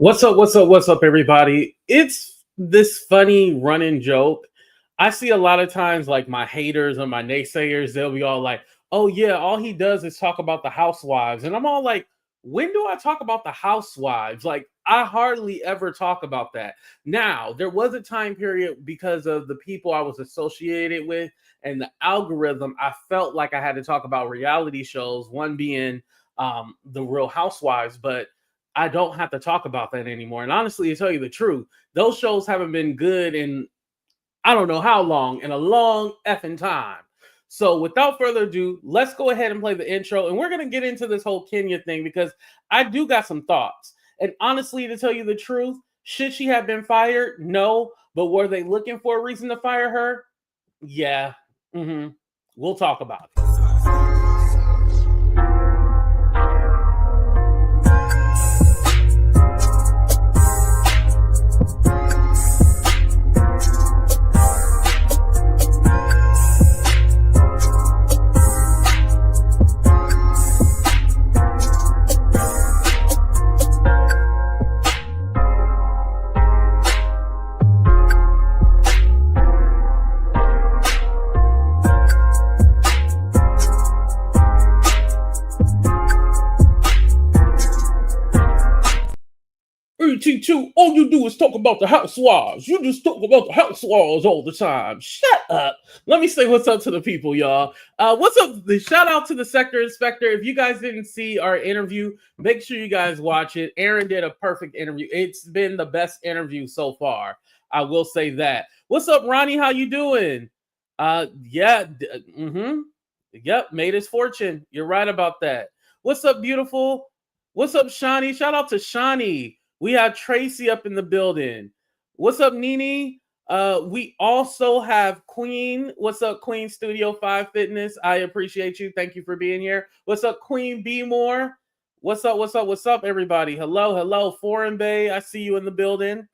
What's up? What's up? What's up, everybody? It's this funny running joke. I see a lot of times, like my haters or my naysayers, they'll be all like, oh, yeah, all he does is talk about the housewives. And I'm all like, when do I talk about the housewives? Like, I hardly ever talk about that. Now, there was a time period because of the people I was associated with and the algorithm, I felt like I had to talk about reality shows, one being the Real Housewives, but I don't have to talk about that anymore. And honestly, to tell you the truth, those shows haven't been good in I don't know how long, in a long effing time. So without further ado, let's go ahead and play the intro. And we're going to get into this whole Kenya thing because I do got some thoughts. And honestly, to tell you the truth, should she have been fired? No. But were they looking for a reason to fire her? Yeah. We'll talk about it. ET2, all you do is talk about the housewives. You just talk about the housewives all the time. Shut up. Let me say what's up to the people, y'all. What's up? The shout out to the sector inspector. If you guys didn't see our interview, make sure you guys watch it. Aaron did a perfect interview. It's been the best interview so far. I will say that. What's up, Ronnie? How you doing? Yep, made his fortune. You're right about that. What's up, beautiful? What's up, Shawnee? Shout out to Shawnee. We have Tracy up in the building. What's up, Nene? We also have Queen. What's up, Queen Studio 5 Fitness? I appreciate you. Thank you for being here. What's up, Queen B More? What's up? What's up? What's up, everybody? Hello, hello, Foreign Bay. I see you in the building.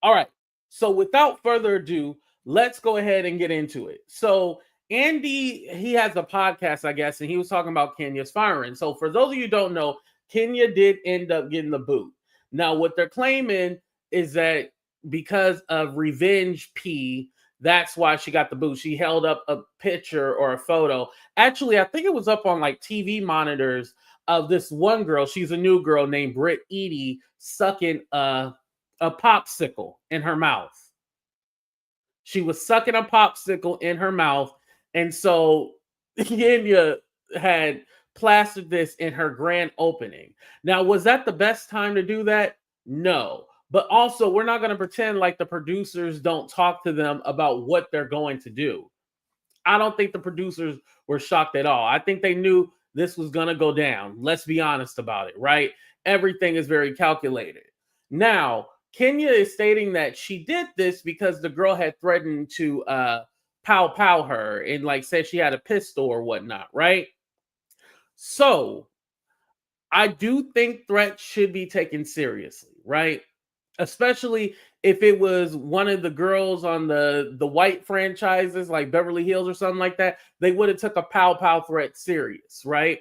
All right. So without further ado, let's go ahead and get into it. So Andy, he has a podcast, I guess, and he was talking about Kenya's firing. So for those of you who don't know, Kenya did end up getting the boot. Now, what they're claiming is that because of revenge P, that's why she got the boot. She held up a picture or a photo. Actually, I think it was up on like TV monitors of this one girl. She's a new girl named Brit Eady sucking a popsicle in her mouth. She was sucking a popsicle in her mouth. And so Kenya had plastered this in her grand opening. Now, was that the best time to do that? No. But also, we're not going to pretend like the producers don't talk to them about what they're going to do. I don't think the producers were shocked at all. I think they knew this was going to go down. Let's be honest about it, right? Everything is very calculated. Now, Kenya is stating that she did this because the girl had threatened to pow her and like said she had a pistol or whatnot, right? So I do think threats should be taken seriously, right? Especially if it was one of the girls on the white franchises like Beverly Hills or something like that, they would have took a pow threat serious, right?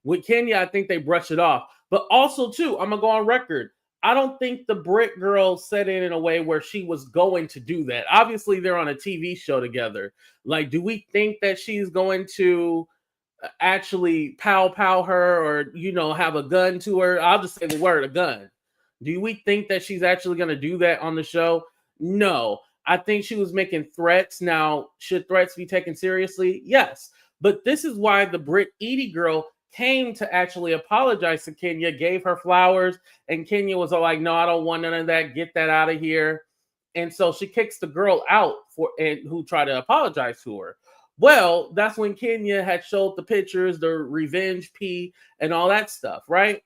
With Kenya, I think they brushed it off. But also, too, I'm going to go on record. I don't think the Brit girl said it in a way where she was going to do that. Obviously, they're on a TV show together. Like, do we think that she's going to actually pow her or, you know, have a gun to her? I'll just say the word, a gun. Do we think that she's actually going to do that on the show? No. I think she was making threats. Now, should threats be taken seriously? Yes. But this is why the Brit Eady girl came to actually apologize to Kenya, gave her flowers, and Kenya was all like, no, I don't want none of that. Get that out of here. And so she kicks the girl out who tried to apologize to her. Well, that's when Kenya had showed the pictures, the revenge P, and all that stuff, right?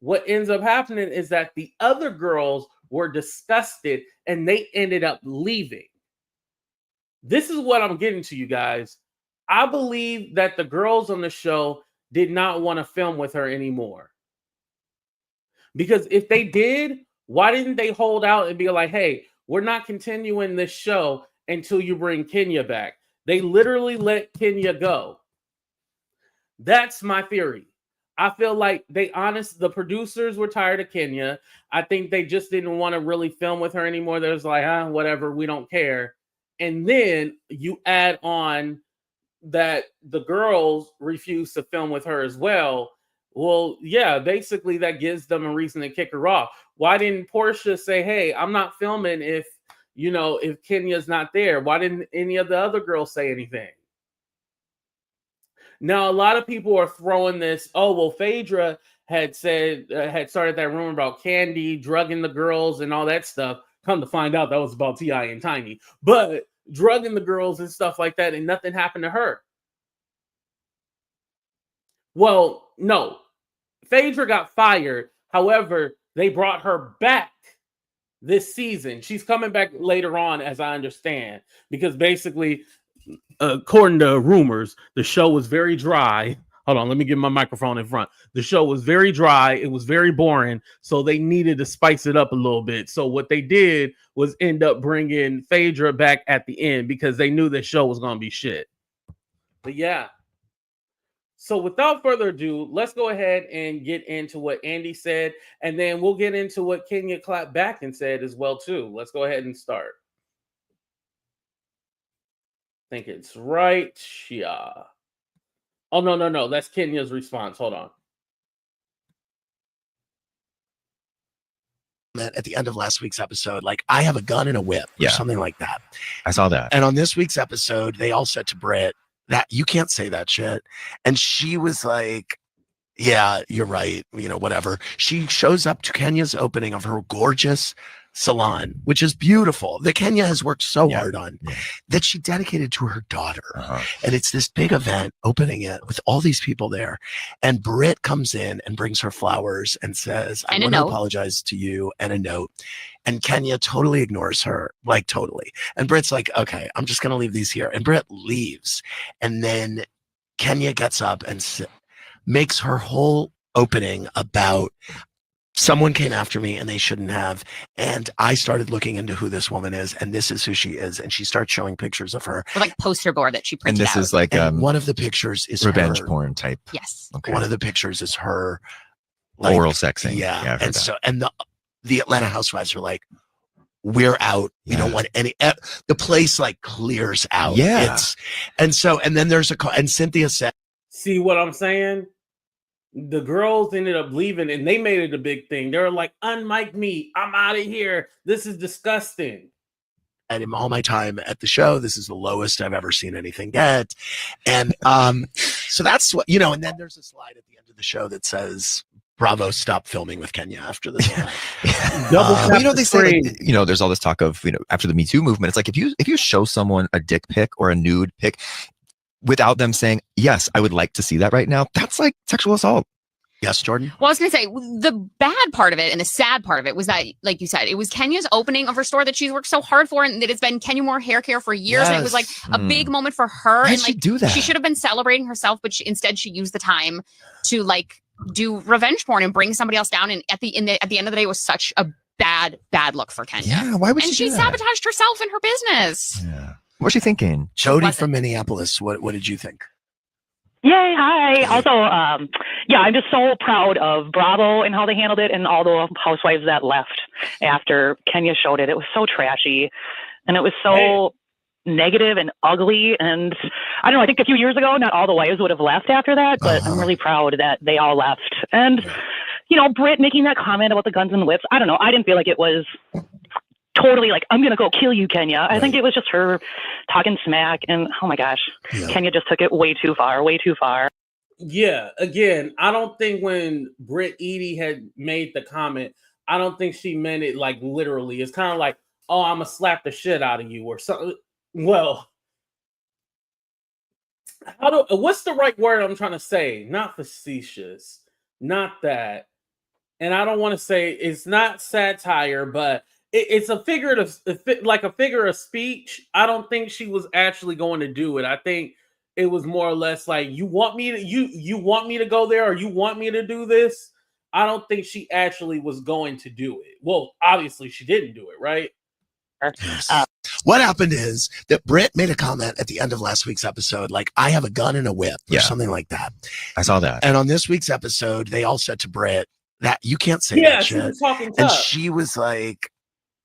What ends up happening is that the other girls were disgusted and they ended up leaving. This is what I'm getting to, you guys. I believe that the girls on the show did not want to film with her anymore. Because if they did, why didn't they hold out and be like, hey, we're not continuing this show until you bring Kenya back? They literally let Kenya go. That's my theory. I feel like the producers were tired of Kenya. I think they just didn't want to really film with her anymore. They was like, whatever, we don't care. And then you add on that the girls refuse to film with her as well. Well, yeah, basically that gives them a reason to kick her off. Why didn't Portia say, hey, I'm not filming if Kenya's not there? Why didn't any of the other girls say anything? Now, a lot of people are throwing this, Phaedra had started that rumor about Candy drugging the girls and all that stuff. Come to find out that was about T.I. and Tiny. But drugging the girls and stuff like that, and nothing happened to her. Well, no. Phaedra got fired. However, they brought her back this season. She's coming back later on, as I understand, because basically, according to rumors, the show was very dry. Hold on, let me get my microphone in front. The show was very dry. It was very boring. So they needed to spice it up a little bit. So what they did was end up bringing Phaedra back at the end because they knew the show was going to be shit. But yeah. So without further ado, let's go ahead and get into what Andy said. And then we'll get into what Kenya clapped back and said as well, too. Let's go ahead and start. I think it's right. Yeah. Oh, no. That's Kenya's response. Hold on. At the end of last week's episode, like, I have a gun and a whip or something like that. I saw that. And on this week's episode, they all said to Brit that you can't say that shit. And she was like, yeah, you're right. Whatever. She shows up to Kenya's opening of her gorgeous salon, which is beautiful, that Kenya has worked so hard on, that she dedicated to her daughter. And it's this big event, opening it with all these people there. And Brit comes in and brings her flowers and says, I want to apologize to you, and a note. And Kenya totally ignores her, like totally. And Brit's like, okay, I'm just going to leave these here. And Brit leaves. And then Kenya gets up and makes her whole opening about someone came after me and they shouldn't have. And I started looking into who this woman is, and this is who she is. And she starts showing pictures of her. Or like poster board that she printed out. And this is like one of the pictures is revenge her. Porn type. Yes. Okay. One of the pictures is her. Like, oral sexing. Yeah. And so, and the Atlanta Housewives are like, we're out. We don't want any, the place like clears out. Yeah. And then there's and Cynthia said, see what I'm saying? The girls ended up leaving and they made it a big thing. They were like, unmic me. I'm out of here. This is disgusting. And in all my time at the show, this is the lowest I've ever seen anything get. And so that's what, and then there's a slide at the end of the show that says, Bravo, stop filming with Kenya after this. They say, like, there's all this talk of, after the Me Too movement, it's like, if you show someone a dick pic or a nude pic without them saying, yes, I would like to see that right now, that's like sexual assault. Yes, Jordan? Well, I was going to say, the bad part of it and the sad part of it was that, like you said, it was Kenya's opening of her store that she's worked so hard for, and that it's been Kenya Moore hair care for years. Yes. And it was like a big moment for her. Why and did she do that? She should have been celebrating herself, but instead she used the time to like do revenge porn and bring somebody else down. And at the end of the day, it was such a bad look for Kenya. Yeah, why would she sabotaged herself and her business. Yeah. What's she thinking? Jody from Minneapolis, what did you think? Yay, hi. Also, I'm just so proud of Bravo and how they handled it, and all the housewives that left after Kenya showed it. It was so trashy, and it was so negative and ugly. And I don't know, I think a few years ago, not all the wives would have left after that, but I'm really proud that they all left. And, Brit making that comment about the guns and whips, I don't know. I didn't feel like it was totally like, I'm going to go kill you, Kenya. I think it was just her talking smack, and oh my gosh, Kenya just took it way too far. Yeah, again, I don't think when Brit Eady had made the comment, I don't think she meant it like literally. It's kind of like, oh, I'm going to slap the shit out of you or something. Well, what's the right word I'm trying to say? Not facetious, not that. And I don't want to say it's not satire, but it's a figure of speech. I don't think she was actually going to do it. I think it was more or less like, you want me to go there, or you want me to do this? I don't think she actually was going to do it. Well, obviously she didn't do it, right? What happened is that Brit made a comment at the end of last week's episode, like, I have a gun and a whip or something like that. I saw that. And on this week's episode, they all said to Brit that you can't say that Yeah, shit. she was talking And tough. she was like,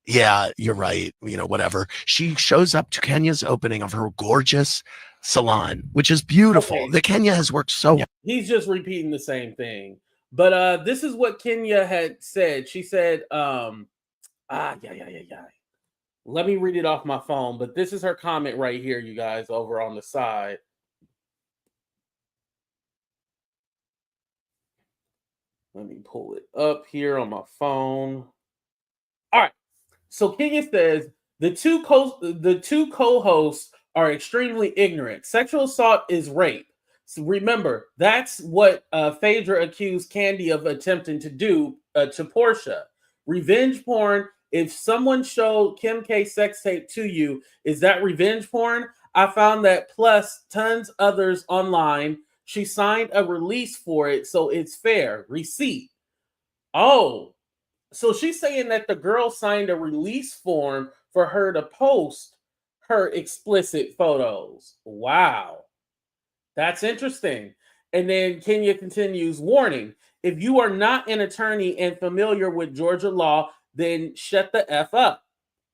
yeah, you're right. You know, whatever. She shows up to Kenya's opening of her gorgeous salon, which is beautiful. Okay. The Kenya has worked so well. He's just repeating the same thing. But this is what Kenya had said. She said, Let me read it off my phone, but this is her comment right here, you guys, over on the side. Let me pull it up here on my phone. All right. So Kenya says the two co-hosts are extremely ignorant. Sexual assault is rape. So remember, that's what Phaedra accused Kandi of attempting to do to Portia. Revenge porn. If someone showed Kim K sex tape to you, is that revenge porn? I found that plus tons others online. She signed a release for it, so it's fair. Receipt. Oh, so she's saying that the girl signed a release form for her to post her explicit photos. Wow. That's interesting. And then Kenya continues, warning, if you are not an attorney and familiar with Georgia law, then shut the F up.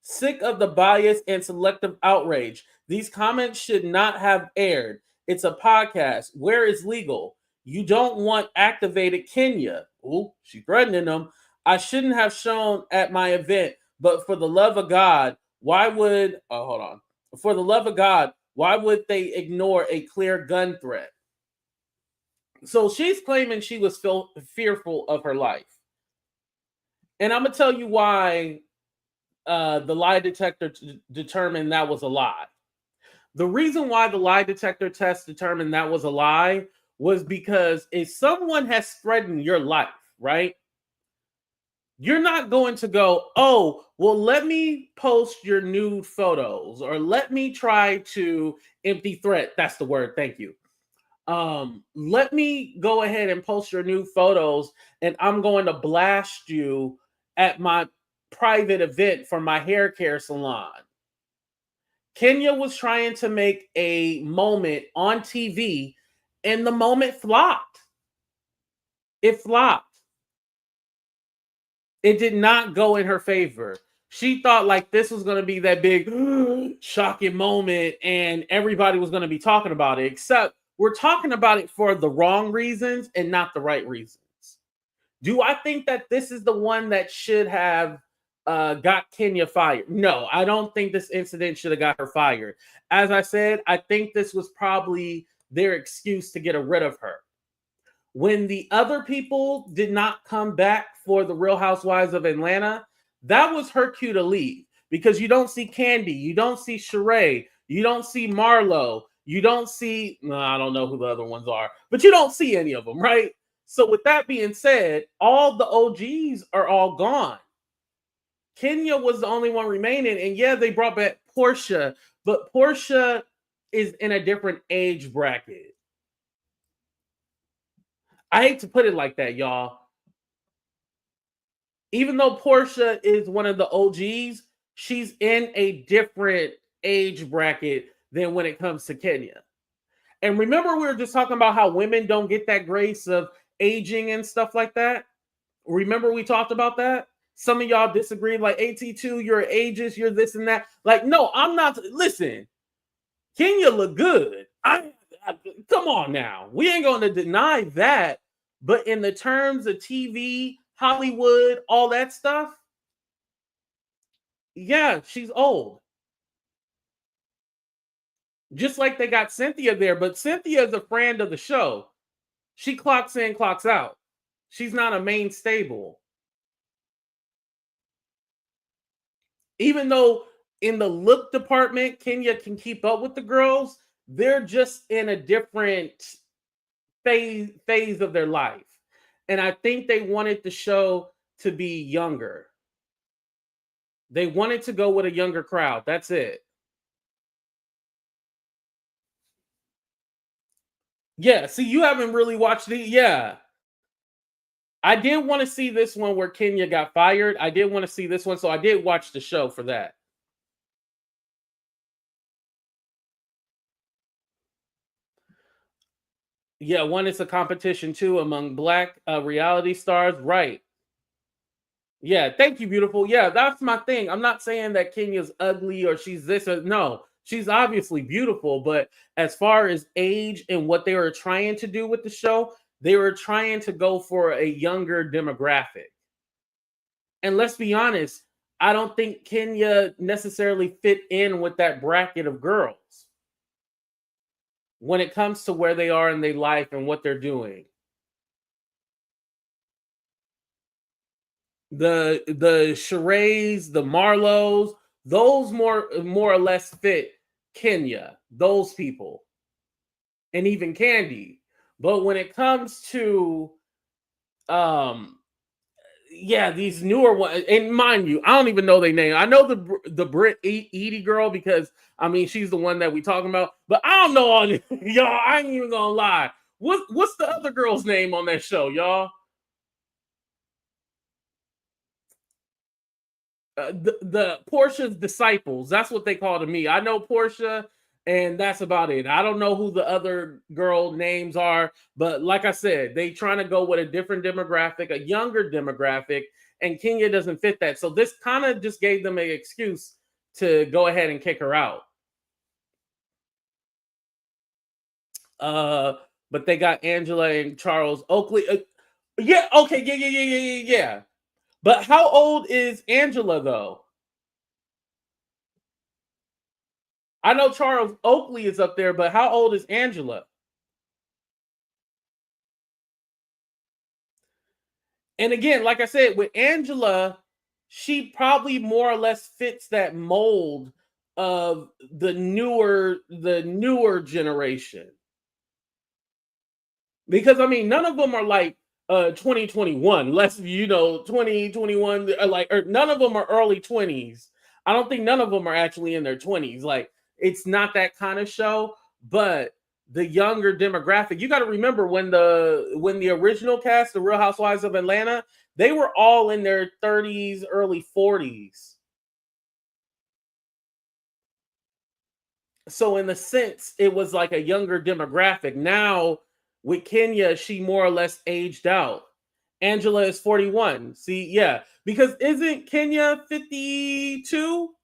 Sick of the bias and selective outrage. These comments should not have aired. It's a podcast. Where is legal? You don't want activated Kenya. Ooh, she's threatening them. I shouldn't have shown at my event, but for the love of God, why would, for the love of God, why would they ignore a clear gun threat? So she's claiming she was fearful of her life. And I'm going to tell you why the lie detector determined that was a lie. The reason why the lie detector test determined that was a lie was because if someone has threatened your life, right? You're not going to go, oh, well, let me post your nude photos or let me try to empty threat. That's the word. Thank you. Let me go ahead and post your nude photos and I'm going to blast you at my private event for my hair care salon. Kenya was trying to make a moment on TV and the moment flopped. It flopped. It did not go in her favor. She thought like this was going to be that big shocking moment and everybody was going to be talking about it, except we're talking about it for the wrong reasons and not the right reasons. Do I think that this is the one that should have got Kenya fired? No, I don't think this incident should have got her fired. As I said, I think this was probably their excuse to get rid of her. When the other people did not come back for the Real Housewives of Atlanta, that was her cue to leave because you don't see Kandi, you don't see Sheree, you don't see Marlo, you don't see, I don't know who the other ones are, but you don't see any of them, right? So with that being said, all the OGs are all gone. Kenya was the only one remaining, and yeah, they brought back Portia, but Portia is in a different age bracket. I hate to put it like that, y'all. Even though Portia is one of the OGs, she's in a different age bracket than when it comes to Kenya. And remember, we were just talking about how women don't get that grace of aging and stuff like that. Remember, we talked about that? Some of y'all disagreed, like AT2, you're ageist, you're this and that. Like, no, I'm not. Listen, Kenya look good. Come on now. We ain't going to deny that. But in the terms of TV, Hollywood, all that stuff, yeah, she's old. Just like they got Cynthia there, but Cynthia is a friend of the show. She clocks in, clocks out. She's not a main stable. Even though in the look department, Kenya can keep up with the girls, they're just in a different phase of their life. And I think they wanted the show to be younger. They wanted to go with a younger crowd. That's it. Yeah, see, you haven't really watched it. Yeah. I did want to see this one where Kenya got fired. I did want to see this one, so I did watch the show for that. Yeah, one is a competition too among black reality stars, right? Yeah, thank you, beautiful. Yeah, that's my thing. I'm not saying that Kenya's ugly or she's this or no. She's obviously beautiful, but as far as age and what they were trying to do with the show, they were trying to go for a younger demographic. And let's be honest, I don't think Kenya necessarily fit in with that bracket of girls when it comes to where they are in their life and what they're doing. The Sherrays, the Marlows, those more or less fit Kenya, those people, and even Candy. But when it comes to yeah, these newer ones, and mind you, I don't even know their name. I know the Brit Eady girl because I mean she's the one that we talking about, but I don't know all this. Y'all. I ain't even gonna lie. What's the other girl's name on that show, y'all? The Portia's disciples. That's what they call to me. I know Portia, and that's about it. I don't know who the other girl names are, but like I said, they trying to go with a different demographic, a younger demographic, and Kenya doesn't fit that. So this kind of just gave them an excuse to go ahead and kick her out. But they got Angela and Charles Oakley. Yeah, okay, yeah. But how old is Angela though? I know Charles Oakley is up there, but how old is Angela? And again, like I said, with Angela, she probably more or less fits that mold of the newer generation. Because I mean, none of them are like 2021, less 2021 like or none of them are early 20s. I don't think none of them are actually in their 20s. Like it's not that kind of show, but the younger demographic. You got to remember when the original cast, the Real Housewives of Atlanta, they were all in their 30s, early 40s. So in the sense, it was like a younger demographic. Now with Kenya, she more or less aged out. Angela is 41. See, yeah, because isn't Kenya 52?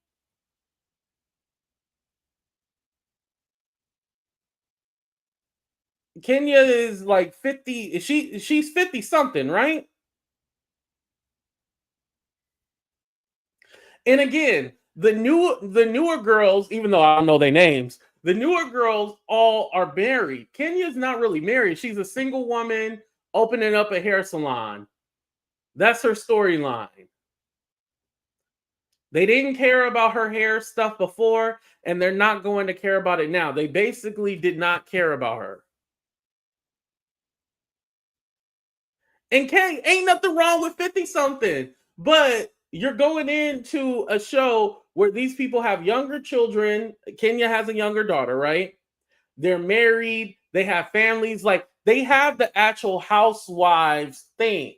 Kenya is like 50. She's 50 something, right? And again, the newer girls, even though I don't know their names, the newer girls all are married. Kenya's not really married. She's a single woman opening up a hair salon. That's her storyline. They didn't care about her hair stuff before, and they're not going to care about it now. They basically did not care about her. And Kay, ain't nothing wrong with 50 something, but you're going into a show where these people have younger children. Kenya has a younger daughter, right? They're married, they have families, like they have the actual housewives thing.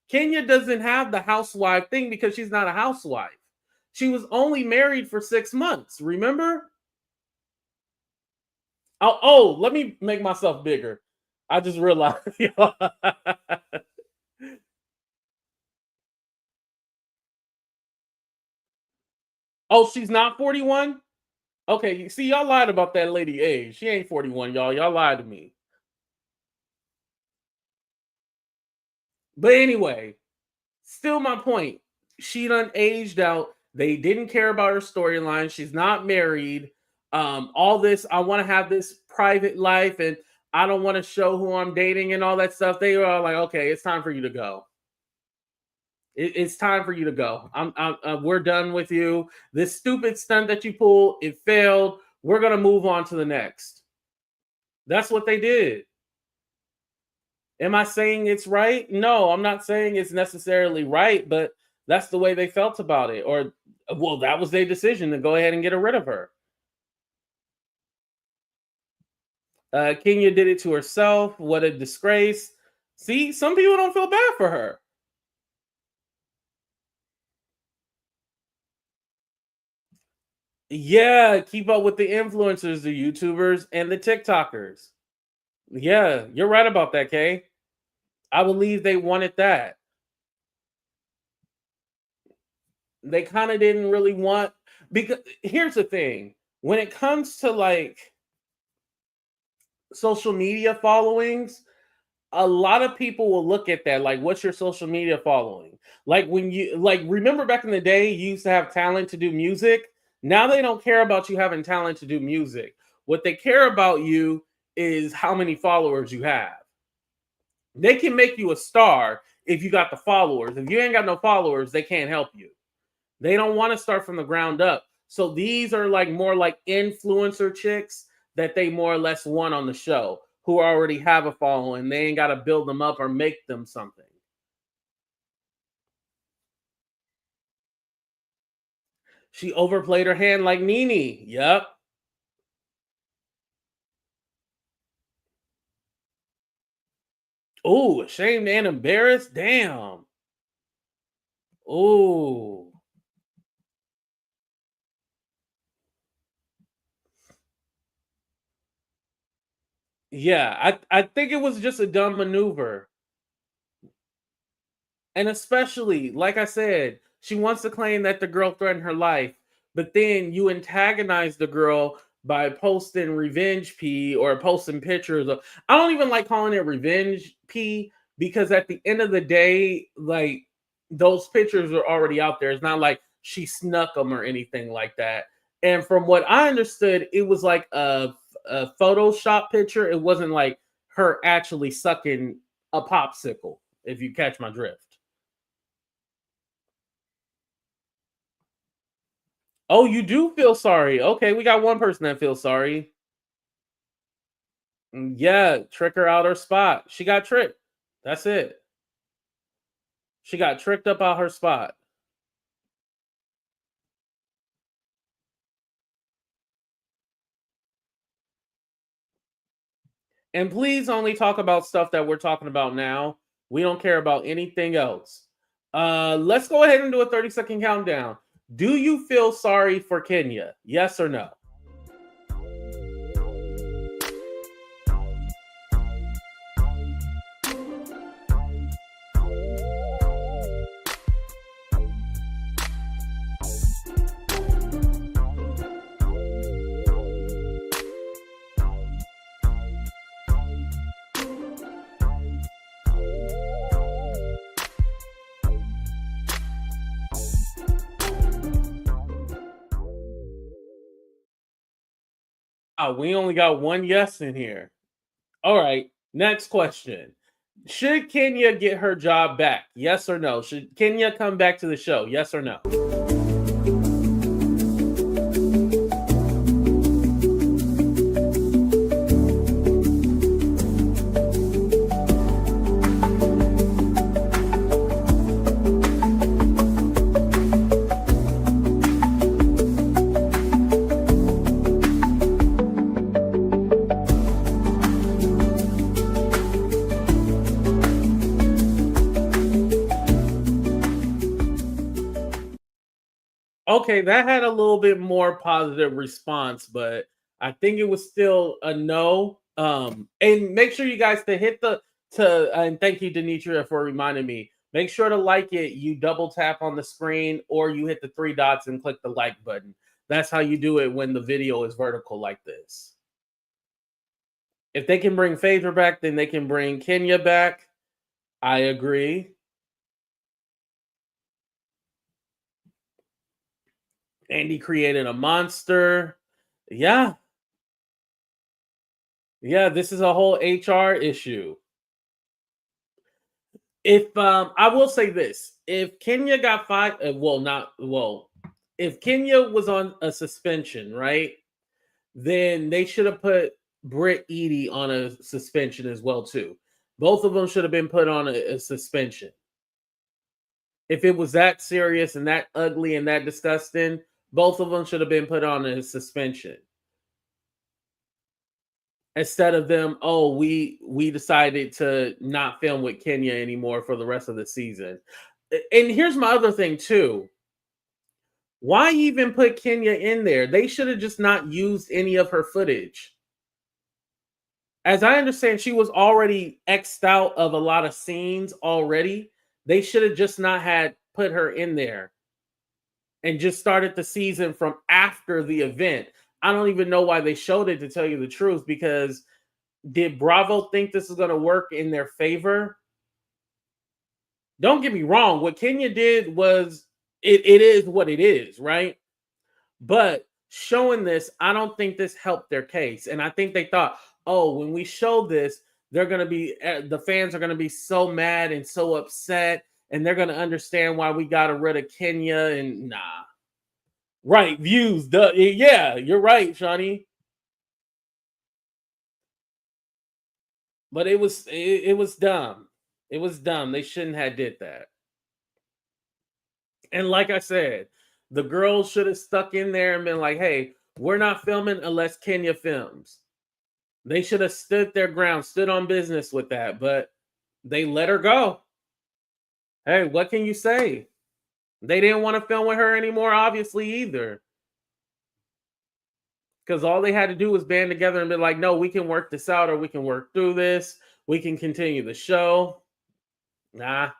Kenya doesn't have the housewife thing because she's not a housewife. She was only married for 6 months, remember? Oh, let me make myself bigger. I just realized. Oh, she's not 41? Okay, see, y'all lied about that lady age. She ain't 41, y'all. Y'all lied to me. But anyway, still my point. She done aged out. They didn't care about her storyline. She's not married. All this, I want to have this private life and I don't want to show who I'm dating and all that stuff. They were all like, okay, it's time for you to go. It's time for you to go. We're done with you. This stupid stunt that you pulled, it failed. We're gonna move on to the next. That's what they did. Am I saying it's right? No, I'm not saying it's necessarily right, but that's the way they felt about it. Or, well, that was their decision to go ahead and get rid of her. Kenya did it to herself. What a disgrace. See, some people don't feel bad for her. Yeah, keep up with the influencers, the YouTubers, and the TikTokers. Yeah, you're right about that, Kay. I believe they wanted that. They kind of didn't really want, because here's the thing. When it comes to like social media followings, a lot of people will look at that like, what's your social media following? Like when you like remember back in the day you used to have talent to do music. Now they don't care about you having talent to do music. What they care about you is how many followers you have. They can make you a star if you got the followers. If you ain't got no followers, they can't help you. They don't want to start from the ground up. So these are like more like influencer chicks that they more or less want on the show, who already have a following. They ain't got to build them up or make them something. She overplayed her hand like Nene. Yep. Oh, ashamed and embarrassed. Damn. Oh. Yeah, I think it was just a dumb maneuver. And especially, like I said, she wants to claim that the girl threatened her life, but then you antagonize the girl by posting revenge P or posting pictures of, I don't even like calling it revenge P, because at the end of the day, like those pictures are already out there. It's not like she snuck them or anything like that. And from what I understood, it was like a Photoshop picture. It wasn't like her actually sucking a popsicle, if you catch my drift. Oh, you do feel sorry. Okay, we got one person that feels sorry. Yeah, trick her out her spot. She got tricked. That's it. She got tricked up out her spot. And please only talk about stuff that we're talking about now. We don't care about anything else. Let's go ahead and do a 30-second countdown. Do you feel sorry for Kenya? Yes or no? We only got one yes in here. All right, next question. Should Kenya get her job back? Yes or no? Should Kenya come back to the show? Yes or no? Okay, that had a little bit more positive response, but I think it was still a no. And make sure you guys to hit the and thank you, Denitra, for reminding me. Make sure to like it. You double tap on the screen, or you hit the three dots and click the like button. That's how you do it when the video is vertical like this. If they can bring Phaedra back, then they can bring Kenya back. I agree. Andy created a monster. Yeah. Yeah, this is a whole HR issue. If I will say this, if Kenya got fired, if Kenya was on a suspension, right? Then they should have put Brit Eady on a suspension as well too. Both of them should have been put on a suspension. If it was that serious and that ugly and that disgusting, both of them should have been put on a suspension. Instead of them, oh, we decided to not film with Kenya anymore for the rest of the season. And here's my other thing too. Why even put Kenya in there? They should have just not used any of her footage. As I understand, she was already X'd out of a lot of scenes already. They should have just not had put her in there and just started the season from after the event. I don't even know why they showed it, to tell you the truth, because did Bravo think this is going to work in their favor? Don't get me wrong. What Kenya did was, it is what it is, right? But showing this, I don't think this helped their case. And I think they thought, oh, when we show this, they're going to be, the fans are going to be so mad and so upset, and they're going to understand why we got rid of Kenya. And nah. Right, views. Yeah, you're right, Shawnee. But it was dumb. It was dumb. They shouldn't have did that. And like I said, the girls should have stuck in there and been like, hey, we're not filming unless Kenya films. They should have stood their ground, stood on business with that, but they let her go. Hey, what can you say? They didn't want to film with her anymore, obviously, either. Because all they had to do was band together and be like, no, we can work this out, or we can work through this. We can continue the show. Nah,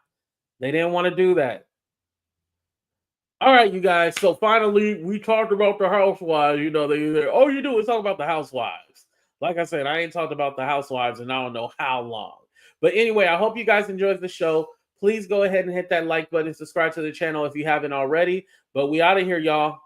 they didn't want to do that. All right, you guys. So finally, we talked about the Housewives. You know, all you do is talk about the Housewives. Like I said, I ain't talked about the Housewives in I don't know how long. But anyway, I hope you guys enjoyed the show. Please go ahead and hit that like button, subscribe to the channel if you haven't already. But we out of here, y'all.